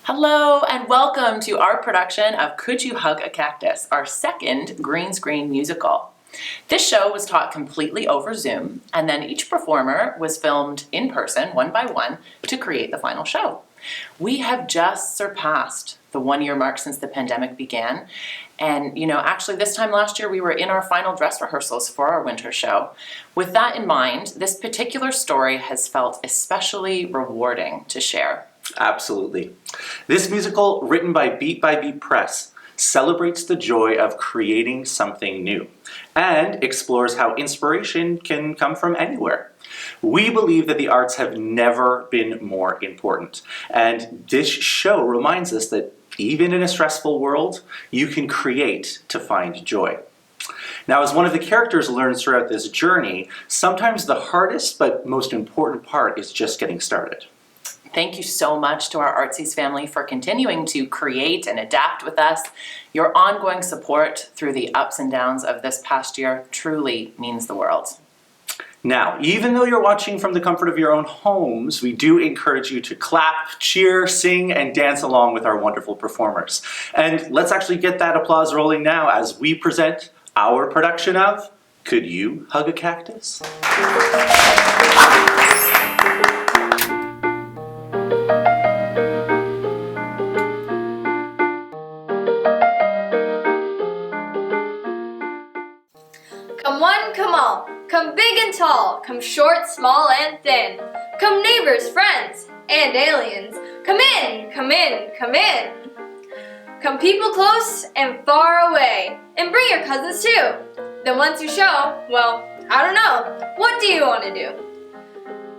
Hello and welcome to our production of Could You Hug a Cactus, our second green screen musical. This show was taught completely over Zoom, and then each performer was filmed in person, one by one, to create the final show. We have just surpassed the 1-year mark since the pandemic began, and actually this time last year we were in our final dress rehearsals for our winter show. With that in mind, this particular story has felt especially rewarding to share. Absolutely. This musical, written by Beat Press, celebrates the joy of creating something new and explores how inspiration can come from anywhere. We believe that the arts have never been more important, and this show reminds us that even in a stressful world, you can create to find joy. Now, as one of the characters learns throughout this journey, sometimes the hardest but most important part is just getting started. Thank you so much to our ARTSies family for continuing to create and adapt with us. Your ongoing support through the ups and downs of this past year truly means the world. Now, even though you're watching from the comfort of your own homes, we do encourage you to clap, cheer, sing, and dance along with our wonderful performers. And let's actually get that applause rolling now as we present our production of Could You Hug a Cactus? Come one, come all, come big and tall, come short, small, and thin. Come neighbors, friends, and aliens. Come in, come in, come in. Come people close and far away, and bring your cousins too. Then once you show, well, I don't know, what do you want to do?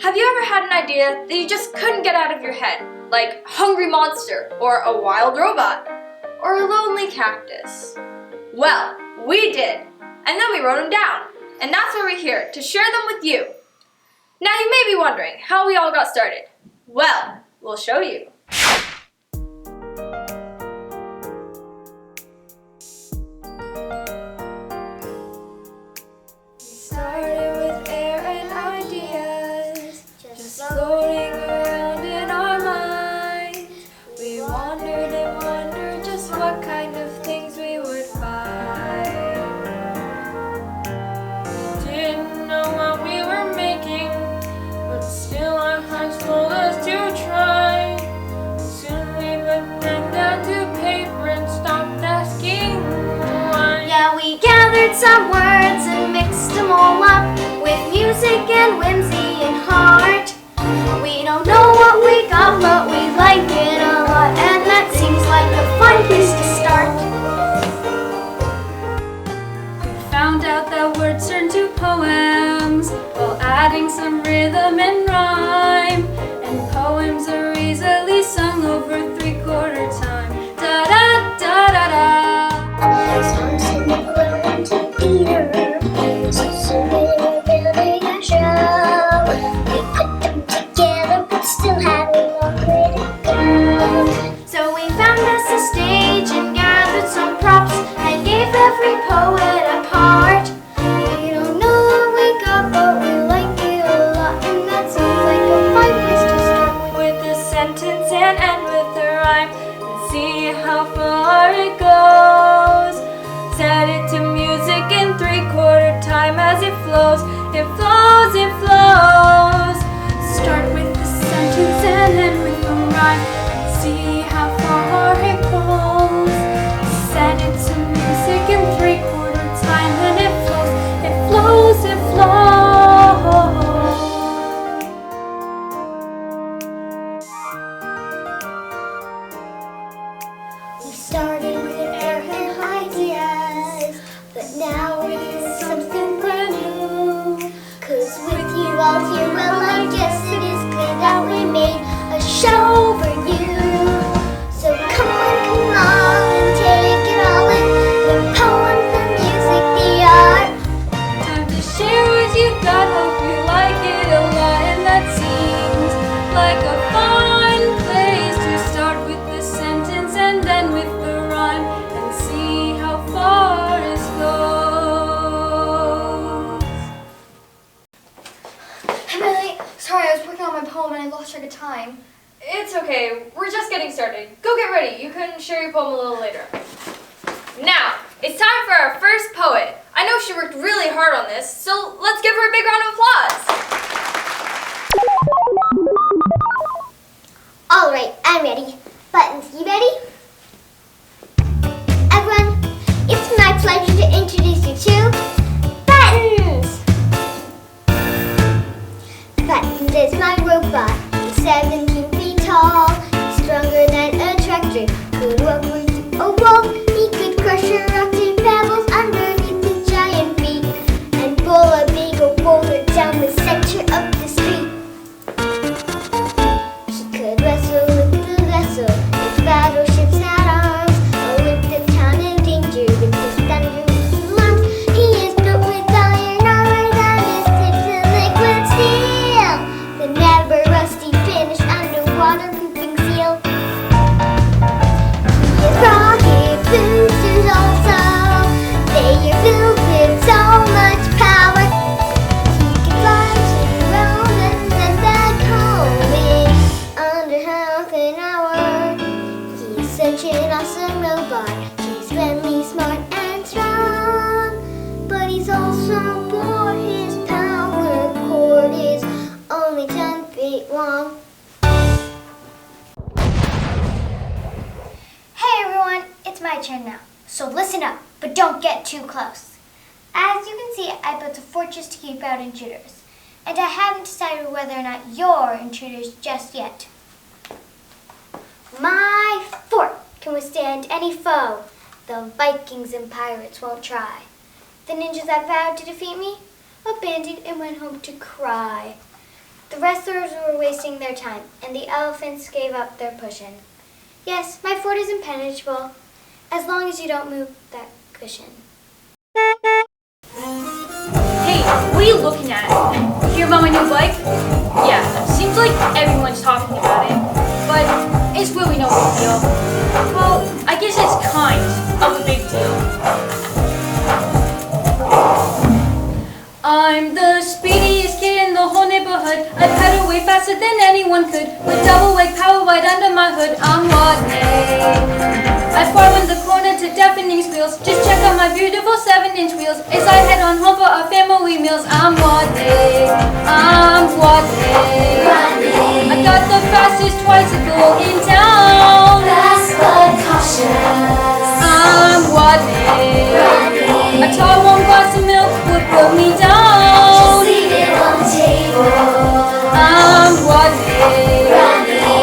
Have you ever had an idea that you just couldn't get out of your head, like hungry monster, or a wild robot, or a lonely cactus? Well, we did. And then we wrote them down, and that's why we're here, to share them with you. Now you may be wondering how we all got started. Well, we'll show you. We started with air and ideas, just floating around in our minds. We wondered and wondered just what kind of things we would find. Still our hearts told us to try. Soon we put pen down to paper and stopped asking why. Yeah, we gathered some words and mixed them all up with music and whimsy and heart. We don't know what we got, but we like it a lot, and that seems like a fun place to start. We found out that words turn to poems while adding some rhythm and rhyme. And poems are easily sung over 3/4 time. Da da da da da. Songs in the poem to theater, so soon we're building a show. We put them together, but still had one way to go. So we found us a stage and gathered some props and gave every poet a part. We don't know what we got, but we like it a lot, and that sounds like a fine place to start With a sentence and end with a rhyme, and see how far it goes. Set it to music in 3/4 time as it flows. It flows, it flows. Start with the sentence and end with a rhyme, and see how far it goes. Set it to music in 3/4 time, and it flows, it flows, it flows. We started with air and ideas, but now we need something brand new. 'Cause with you all here, well, I guess it is good that we made a show for you. So just getting started. Go get ready. You can share your poem a little later. Now, it's time for our first poet. I know she worked really hard on this, so let's give her a big round of applause. All right, I'm ready. Buttons, you ready? Everyone, it's my pleasure to introduce you to Buttons! Buttons is my robot. He's 17 feet tall. He's stronger than a tractor. Could walk through a wall. He could crush a rock to pebbles underneath his giant feet and pull a big old boulder down the center of the street. He could wrestle with the vessel if battleships had arms, or with the town in danger with his thunderous alarms. He is built with iron armor that is tipped to liquid steel, the never rusty finish underwater roofing seal. He is rocket boosters also. They are filled with so much power. He can fly to Rome and then back home in under half an hour. He's such an awesome robot. He's friendly, smart, and strong. But he's also bored. His power cord is only 10 feet long. Hey everyone, it's my turn now. So listen up, but don't get too close. As you can see, I built a fortress to keep out intruders. And I haven't decided whether or not you're intruders just yet. My fort can withstand any foe. The Vikings and pirates won't try. The ninjas that vowed to defeat me abandoned and went home to cry. The wrestlers were wasting their time, and the elephants gave up their pushing. Yes, my fort is impenetrable, as long as you don't move that cushion. Hey, what are you looking at? Hear about my new bike? Yeah, seems like everyone's talking about it, but it's really no big deal. Well, I guess it's kind of a big deal. I'm the speediest kid in the whole neighborhood. I pedal way faster than anyone could. With double wake power right under my hood, I'm Rodney. I far in the corner to deafening squeals. Just check out my beautiful 7-inch wheels as I head on home for our family meals. I'm Rodney. I'm Rodney. I got the fastest tricycle in town. Fast but cautious. I'm Rodney. A tall warm glass of milk would put me down. Just leave it on the table. I'm Rodney.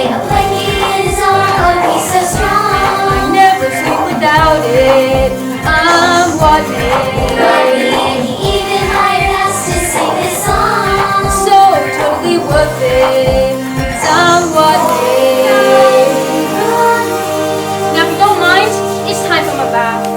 A blanket in his arm, oh he's so strong. I never sleep without it. I'm Rodney. And he even hired us to sing this song. So totally worth it. 'Cause I'm Rodney. Now if you don't mind, it's time for my bath.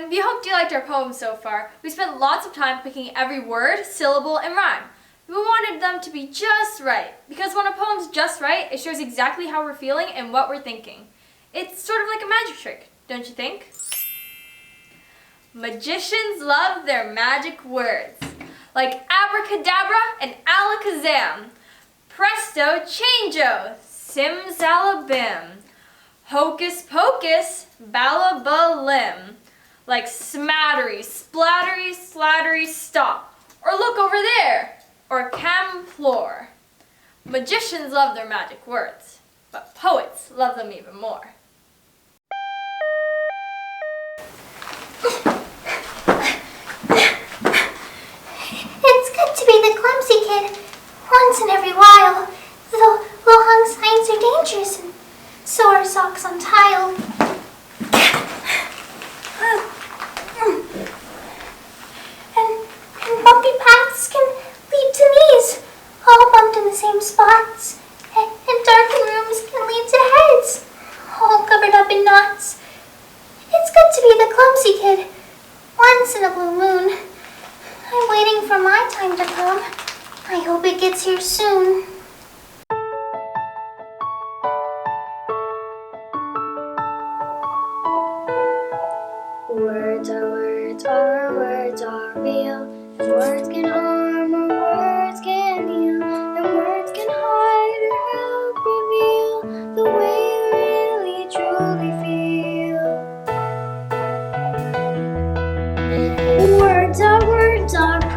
We hope you liked our poems so far. We spent lots of time picking every word, syllable, and rhyme. We wanted them to be just right, because when a poem's just right, it shows exactly how we're feeling and what we're thinking. It's sort of like a magic trick, don't you think? Magicians love their magic words, like abracadabra and alakazam, presto changeo, simsalabim, hocus pocus, balabalim. Like smattery, splattery, slattery, stop. Or look over there. Or camplore. Magicians love their magic words, but poets love them even more. It's good to be the clumsy kid once in every while, though low-hung signs are dangerous and so are socks on tile. And bumpy paths can lead to knees, all bumped in the same spots. And darkened rooms can lead to heads, all covered up in knots. It's good to be the clumsy kid once in a blue moon. I'm waiting for my time to come. I hope it gets here soon. Words are real, and words can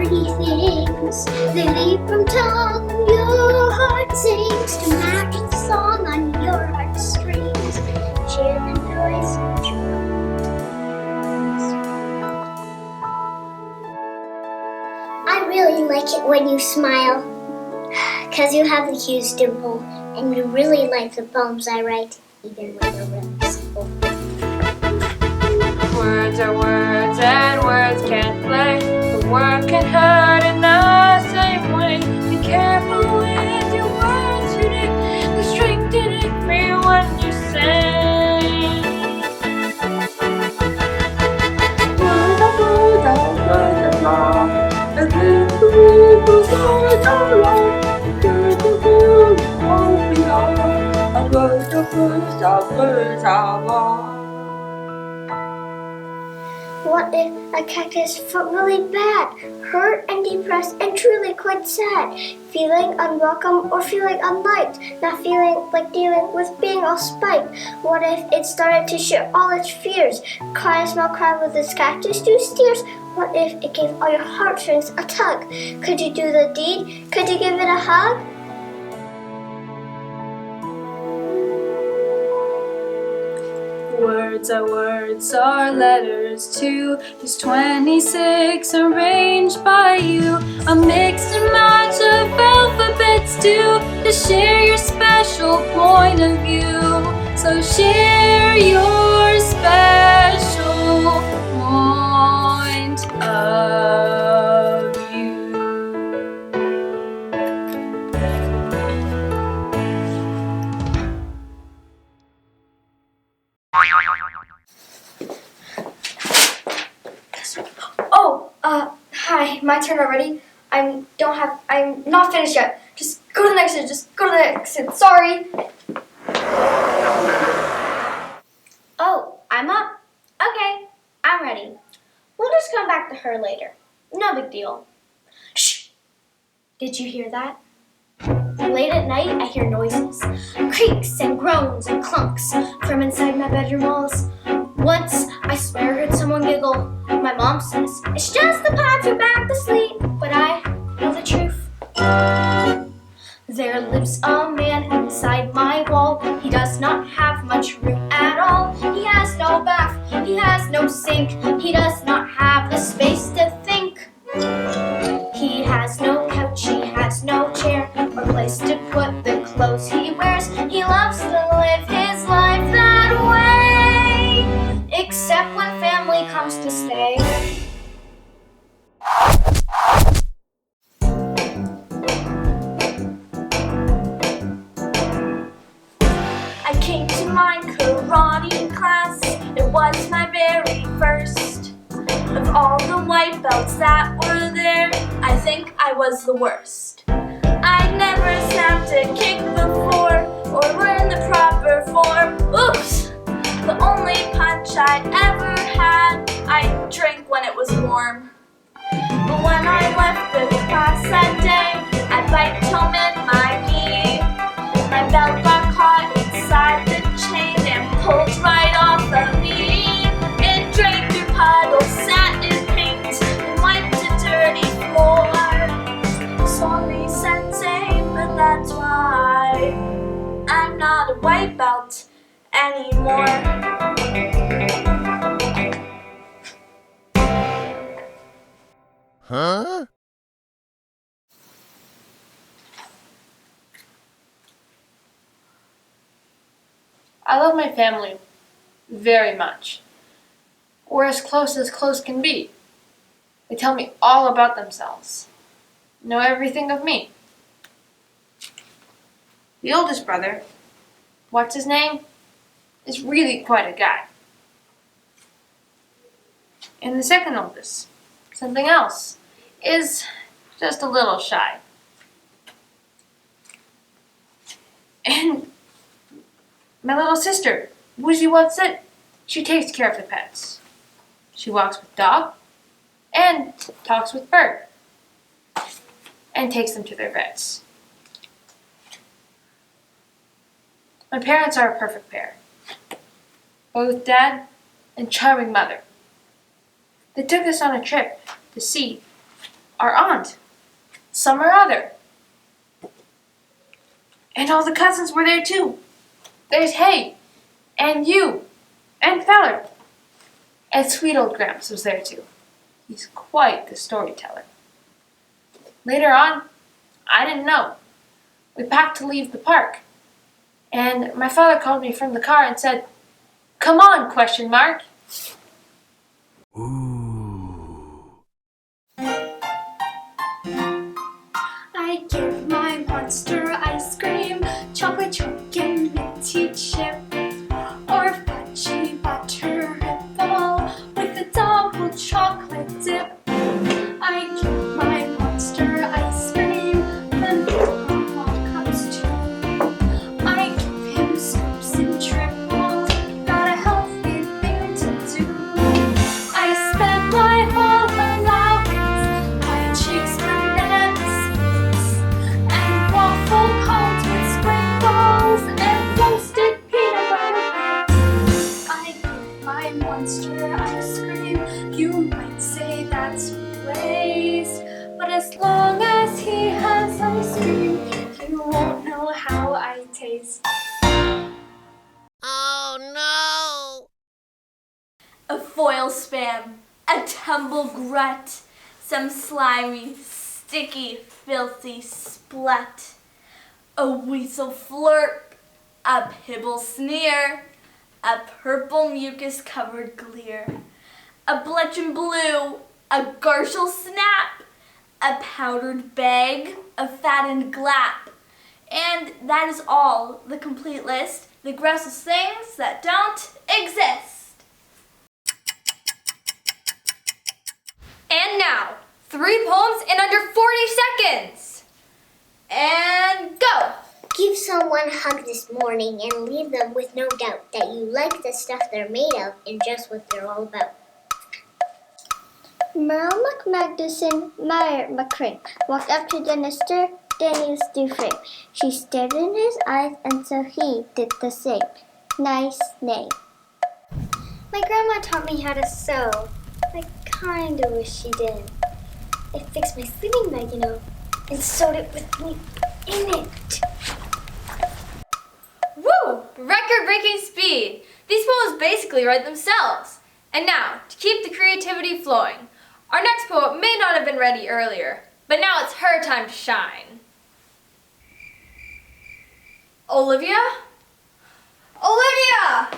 pretty things. They leap from tongue, your heart sings to match the song on your heartstrings. Cheer the noise of drums. I really like it when you smile, 'cause you have the cutest dimple, and you really like the poems I write, even when they're whimsical. Words are words and words can't play, but word can hurt in the same way. Be careful with your words today, the strength in it for when you sing. Words are words and words are long, and then the words are long. Words are words won't be long, and words are words are long. What if a cactus felt really bad, hurt and depressed and truly quite sad, feeling unwelcome or feeling unliked, not feeling like dealing with being all spiked? What if it started to share all its fears, cry a small cry with its cactus juice tears? What if it gave all your heartstrings a tug? Could you do the deed? Could you give it a hug? Words are letters too, just 26 arranged by you. A mix and match of alphabets too, to share your special point of view. So share your special point of view. Hi, my turn already. I'm not finished yet. Just go to the next exit, sorry. Oh, I'm up? Okay, I'm ready. We'll just come back to her later. No big deal. Shh! Did you hear that? Late at night, I hear noises, creaks and groans and clunks from inside my bedroom walls. Once, I swear I heard someone giggle. My mom says, it's just the pods are back to sleep. But I know the truth. There lives a man inside my wall. He does not have much room at all. He has no bath, he has no sink. He does not have the space to think. He has no couch, he has no chair, or place to put the clothes he wears. He loves to live his life that way, except when family comes to stay. I came to my karate class. It was my very first. Of all the white belts that were there, I think I was the worst. I'd never snapped a kick before, or learned the proper form. Oops! The only punch I'd ever had, I drank when it was warm. But when I left the class that day, I biked home in my knee. My belt got caught inside the chain and pulled right off of me. It drained through puddles, sat in paint, and wiped a dirty floor. Sorry, sensei, but that's why I'm not a white belt anymore. Huh? I love my family very much. We're as close can be. They tell me all about themselves, know everything of me. The oldest brother, what's his name, is really quite a guy. And the second oldest, something else, is just a little shy. And my little sister, Woozy What's It, she takes care of the pets. She walks with dog and talks with bird and takes them to their vets. My parents are a perfect pair. Both dad and charming mother. They took us on a trip to see our aunt, some or other. And all the cousins were there too. There's Hay, and you, and Feller. And sweet old Gramps was there too. He's quite the storyteller. Later on, I didn't know. We packed to leave the park. And my father called me from the car and said, "Come on, question mark." I give my monster ice cream, chocolate chunk and minty chip, or fudgy butter ripple with a double chocolate dip. I give my monster ice cream, then all comes too. I give him scoops and triples, got a healthy thing to do. I spend my whole allowance buying cheeks banana sweets and waffle cones with sprinkles and roasted peanut butter bits. I give my monster ice cream. You might say that's waste, but as long as he has ice cream, you won't know how I taste. A foil spam, a tumble grut, some slimy, sticky, filthy splut, a weasel flurp, a pibble sneer, a purple mucus-covered gleer, a bletchin' blue, a garshel snap, a powdered bag, a fattened glap. And that is all, the complete list, the grossest things that don't exist. And now, 3 poems in under 40 seconds. And go! Give someone a hug this morning and leave them with no doubt that you like the stuff they're made of and just what they're all about. Merle McMagnuson Meyer McCrane walked up to Mr. Daniels Dufresne. She stared in his eyes and so he did the same. Nice name. My grandma taught me how to sew. I kinda wish she did. I fixed my sleeping bag, you know, and sewed it with me in it. Woo! Record-breaking speed. These poems basically write themselves. And now, to keep the creativity flowing, our next poet may not have been ready earlier, but now it's her time to shine. Olivia? Olivia!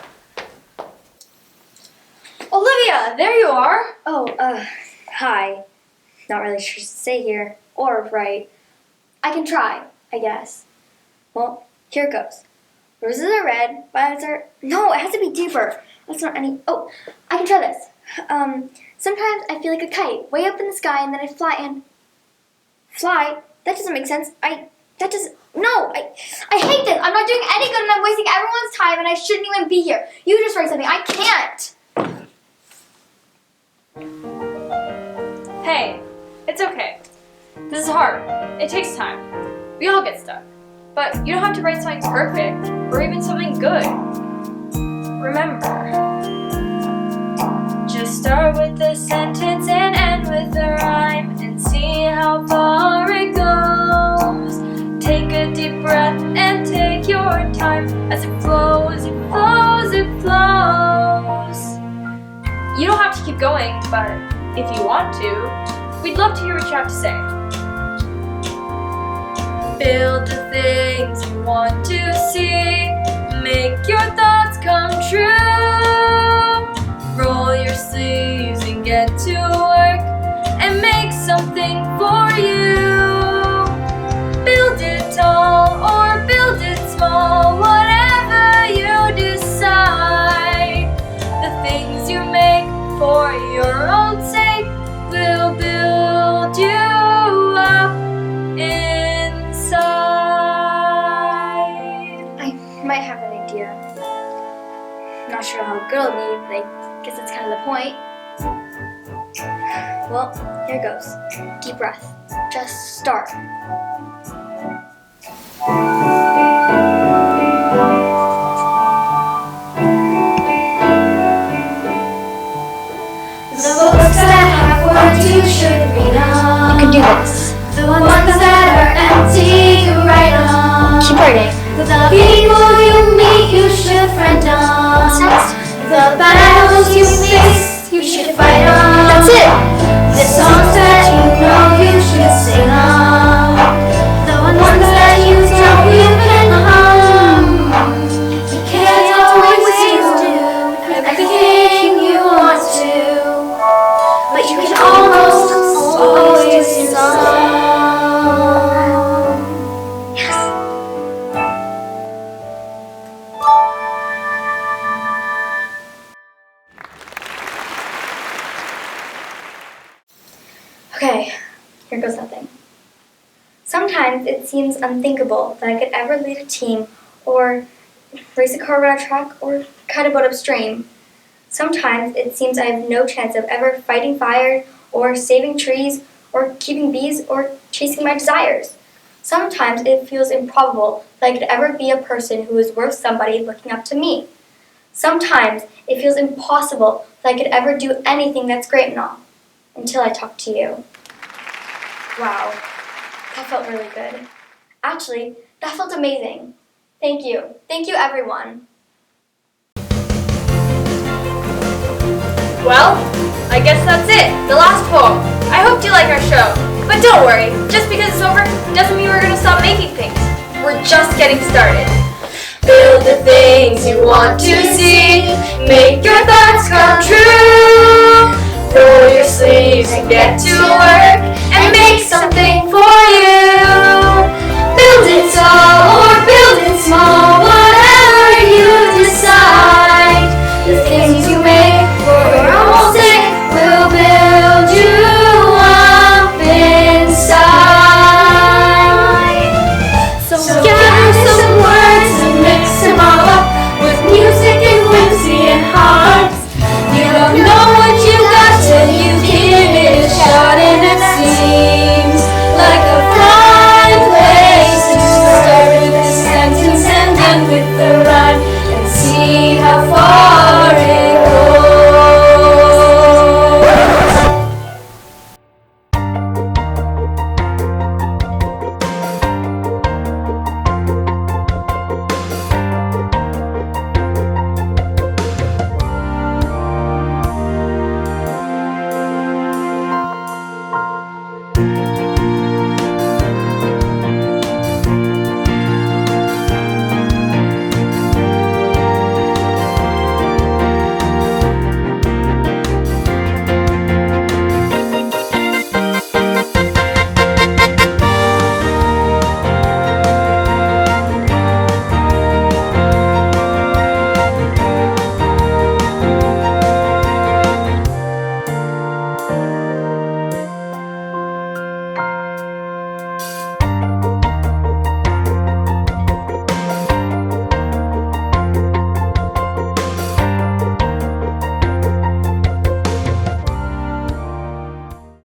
Olivia, there you are. Oh, hi. Not really sure to say here, or write. I can try, I guess. Well, here it goes. Roses are red, violets are... No, it has to be deeper. That's not any... Oh, I can try this. Sometimes I feel like a kite, way up in the sky, and then I fly and... Fly? That doesn't make sense. No, I hate this. I'm not doing any good and I'm wasting everyone's time and I shouldn't even be here. You just write something. I can't. Hey, it's okay. This is hard. It takes time. We all get stuck. But you don't have to write something perfect or even something good. Remember, just start with the sentence and end with the rhyme and see how far it goes. Take a deep breath and take your time as it flows, it flows, it flows. You don't have to keep going, but if you want to, we'd love to hear what you have to say. Build the things you want to see. Make your thoughts come true. Roll your sleeves and get to work and make something for you. Build it tall or build it small, whatever you decide. The things you make for your own sake will build you up inside. I might have an idea. Not sure how good it'll be, but I guess that's kind of the point. Well, here goes. Deep breath. Just start. The books that have words you should read on. can do this. The ones that are empty, you write on. Keep writing. The people you meet, you should friend on. What's next? The battles you face, you should fight on. That's it. The songs that you know, you should sing on. The ones that you don't, you can hum. You can't always do everything you want to, but you can almost always sing song. Okay, here goes nothing. Sometimes it seems unthinkable that I could ever lead a team, or race a car around a track, or cut a boat upstream. Sometimes it seems I have no chance of ever fighting fire, or saving trees, or keeping bees, or chasing my desires. Sometimes it feels improbable that I could ever be a person who is worth somebody looking up to me. Sometimes it feels impossible that I could ever do anything that's great and all. Until I talk to you. Wow, that felt really good. Actually, that felt amazing. Thank you. Thank you, everyone. Well, I guess that's it. The last poem. I hope you like our show. But don't worry, just because it's over doesn't mean we're gonna stop making things. We're just getting started. Build the things you want to see. Make your thoughts come true. Roll your sleeves and get to work and make something for